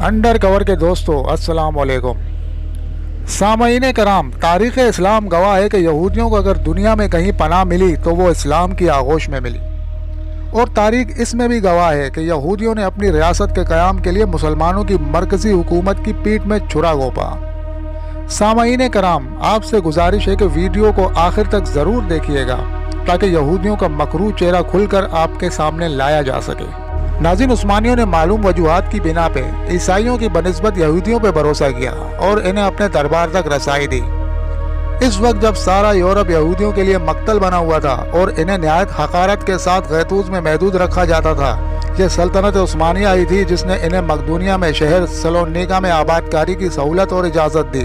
Under cover के दोस्तों अस्सलाम वालेकुम। सामईन कराम, तारीख़ इस्लाम गवाह है कि यहूदियों को अगर दुनिया में कहीं पनाह मिली तो वो इस्लाम की आगोश में मिली, और तारीख़ इसमें भी गवाह है कि यहूदियों ने अपनी रियासत के क़याम के लिए मुसलमानों की मरकज़ी हुकूमत की पीठ में छुरा घोंपा। सामईन कराम, आपसे गुजारिश है कि वीडियो को आखिर तक ज़रूर देखिएगा ताकि यहूदियों का मकरू चेहरा खुलकर आपके सामने लाया जा सके। नाज़रीन, उस्मानियों ने मालूम वजूहात की बिना पे ईसाइयों की बनिस्बत यहूदियों पर भरोसा किया और इन्हें अपने दरबार तक रसाई दी। इस वक्त जब सारा यूरोप यहूदियों के लिए मक्तल बना हुआ था और इन्हें नहायत हकारत के साथ गैतूज में महदूद रखा जाता था, ये सल्तनत उस्मानिया आई थी जिसने इन्हें मकदूनिया में शहर सलोनिका में आबादकारी की सहूलत और इजाज़त दी।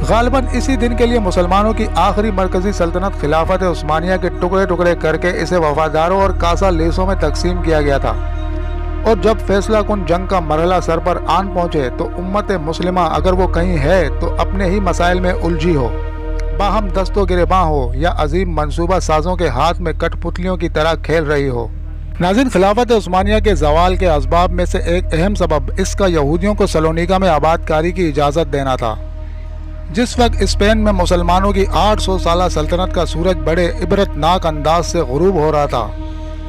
गालिबन इसी दिन के लिए मुसलमानों की आखिरी मरकजी सल्तनत खिलाफत उस्मानिया के टुकड़े टुकड़े करके इसे वफादारों और कासा लेसों में तकसीम किया गया था। और जब फैसला कुन जंग का मरहला सर पर आन पहुंचे तो उम्मत मुस्लिमा अगर वो कहीं है तो अपने ही मसाइल में उलझी हो, बाहम दस्तो गिरेबां हो या अजीम मंसूबा साजों के हाथ में कठपुतलियों की तरह खेल रही हो। नाज़रीन, खिलाफत उस्मानिया के जवाल के असबाब में से एक अहम सबब इसका यहूदियों को सलोनिका में आबादकारी की इजाज़त देना था। जिस वक्त स्पेन में मुसलमानों की 800 साला सल्तनत का सूरज बड़े इबरतनाक अंदाज से गुरूब हो रहा था,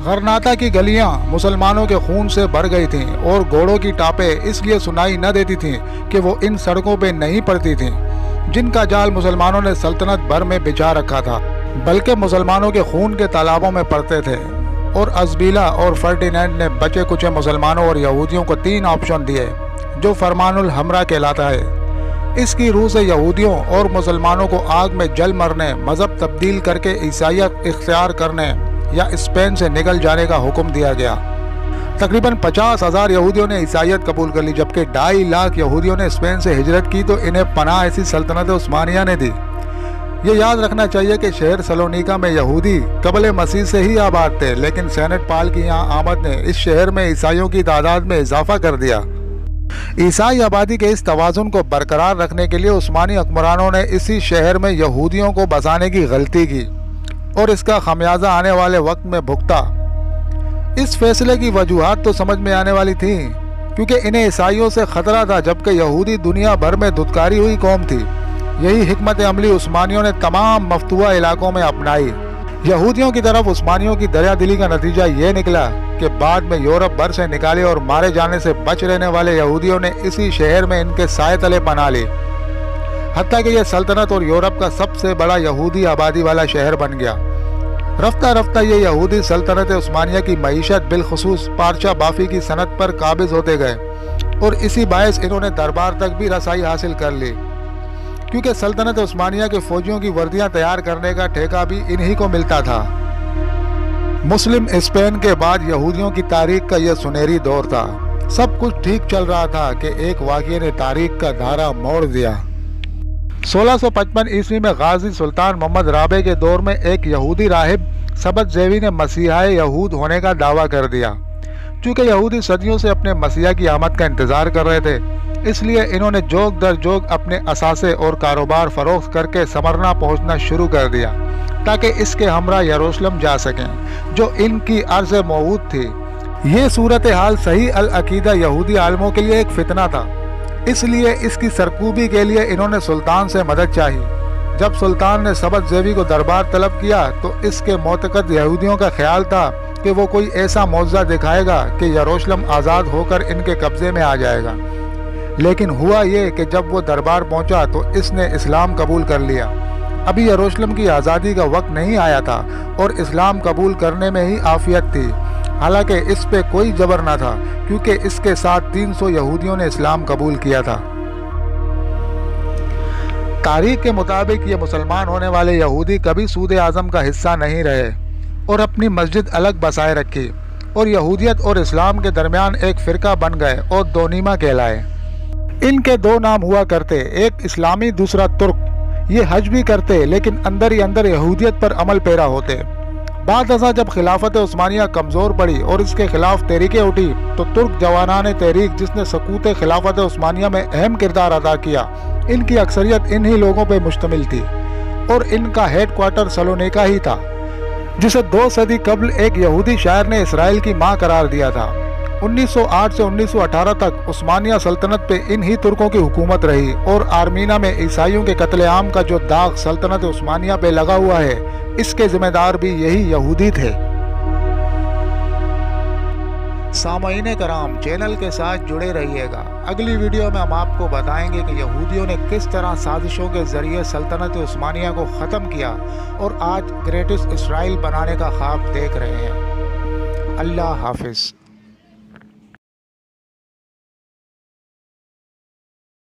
गरनाता की गलियां मुसलमानों के खून से भर गई थीं और घोड़ों की टापें इसलिए सुनाई न देती थीं कि वो इन सड़कों पे नहीं पड़ती थीं जिनका जाल मुसलमानों ने सल्तनत भर में बिछा रखा था, बल्कि मुसलमानों के खून के तालाबों में पड़ते थे। और अज़बीला और फर्डिनेंड ने बचे कुचे मुसलमानों और यहूदियों को 3 ऑप्शन दिए जो फरमानुल हमरा कहलाता है। इसकी रूह से यहूदियों और मुसलमानों को आग में जल मरने, मज़हब तब्दील करके ईसाइयत इख्तियार करने या स्पेन से निकल जाने का हुक्म दिया गया। तकरीबन 50,000 यहूदियों ने ईसाइयत कबूल कर ली, जबकि 2.5 लाख यहूदियों ने स्पेन से हिजरत की तो इन्हें पनाह ऐसी सल्तनत उस्मानिया ने दी। ये याद रखना चाहिए कि शहर सलोनिका में यहूदी कबल मसीह से ही आबाद थे, लेकिन सेनेट पाल की यहाँ आमद ने इस शहर में ईसाइयों की तादाद में इजाफा कर दिया। ईसाई आबादी के इस तवाज़ुन को बरकरार रखने के लिए उस्मानी हुक्मरानों ने इसी शहर में यहूदियों को बसाने की गलती की और इसका खमियाजा आने वाले वक्त में भुगता। इस फैसले की वजूहात तो समझ में आने वाली थी, क्योंकि इन्हें ईसाइयों से खतरा था, जबकि यहूदी दुनिया भर में धुतकारी हुई कौम थी। यही हिकमत अमली उस्मानियों ने तमाम मफतूआ इलाकों में अपनाई। यहूदियों की तरफ उस्मानियों की दरिया दिली का नतीजा ये निकला कि बाद में यूरोप भर से निकाले और मारे जाने से बच रहने वाले यहूदियों ने इसी शहर में इनके साए तले पनाह ली, हत्ता कि यह सल्तनत और यूरोप का सबसे बड़ा यहूदी आबादी वाला शहर बन गया। रफ्ता रफ्ता ये यहूदी सल्तनत उस्मानिया की मईशत बिलखुसूस पारचा बाफी की सनत पर काबिज होते गए और इसी बायस इन्होंने दरबार तक भी रसाई हासिल कर ली, क्योंकि सल्तनत उस्मानिया के फौजियों की वर्दियां तैयार करने का ठेका भी इन्हीं को मिलता था। मुस्लिम स्पेन के बाद यहूदियों की तारीख का यह सुनहरी दौर था। सब कुछ ठीक चल रहा था कि एक वाक़ये ने तारीख का धारा मोड़ दिया। 1655 ईस्वी में गाजी सुल्तान मोहम्मद राबे के दौर में एक यहूदी राहिब सबत ज़ेवी ने मसीहाए यहूद होने का दावा कर दिया। चूँकि यहूदी सदियों से अपने मसीहा की आमद का इंतज़ार कर रहे थे, इसलिए इन्होंने जोग दर जोग अपने असासे और कारोबार फरोख्त करके समरना पहुंचना शुरू कर दिया ताकि इसके हमरा यरूशलेम जा सकें, जो इनकी अर्ज़ मौऊद थी। ये सूरत हाल सही अल अकीदा यहूदी आलमों के लिए एक फितना था, इसलिए इसकी सरकूबी के लिए इन्होंने सुल्तान से मदद चाही। जब सुल्तान ने सबत ज़ेवी को दरबार तलब किया तो इसके मोतकद यहूदियों का ख्याल था कि वो कोई ऐसा मौजज़ा दिखाएगा कि यरूशलेम आज़ाद होकर इनके कब्ज़े में आ जाएगा। लेकिन हुआ ये कि जब वो दरबार पहुंचा तो इसने इस्लाम कबूल कर लिया। अभी यरूशलेम की आज़ादी का वक्त नहीं आया था और इस्लाम कबूल करने में ही आफियत थी। हालांकि इस पे कोई जबर न था, क्योंकि इसके साथ 300 यहूदियों ने इस्लाम कबूल किया था। तारीख के मुताबिक ये मुसलमान होने वाले यहूदी कभी सूद आज़म का हिस्सा नहीं रहे और अपनी मस्जिद अलग बसाए रखी और यहूदियत और इस्लाम के दरमियान एक फ़िरका बन गए और दोनीमा कहलाए। इनके 2 नाम हुआ करते, एक इस्लामी दूसरा तुर्क। ये हज भी करते लेकिन अंदर ही अंदर यहूदियत पर अमल पैरा होते। बाद अज़ा जब खिलाफत उस्मानिया कमज़ोर पड़ी और इसके खिलाफ तहरीकें उठी तो तुर्क जवानान तहरीक, जिसने सकूत खिलाफत उस्मानिया में अहम किरदार अदा किया, इनकी अक्सरियत इन्हीं लोगों पर मुश्तमिल थी और इनका हेड क्वार्टर सलोनिका ही था, जिसे 2 सदी कबल एक यहूदी शायर ने इसराइल की माँ करार दिया था। 1908 से 1918 तक उस्मानिया सल्तनत पे इन ही तुर्कों की हुकूमत रही और आर्मीना में ईसाइयों के कत्लेआम का जो दाग सल्तनत उस्मानिया पे लगा हुआ है, इसके जिम्मेदार भी यही यहूदी थे। सामईन कराम, चैनल के साथ जुड़े रहिएगा। अगली वीडियो में हम आपको बताएंगे कि यहूदियों ने किस तरह साजिशों के जरिए सल्तनत उस्मानिया को ख़त्म किया और आज ग्रेटेस्ट इसराइल बनाने का ख्वाब देख रहे हैं। अल्लाह हाफिज़।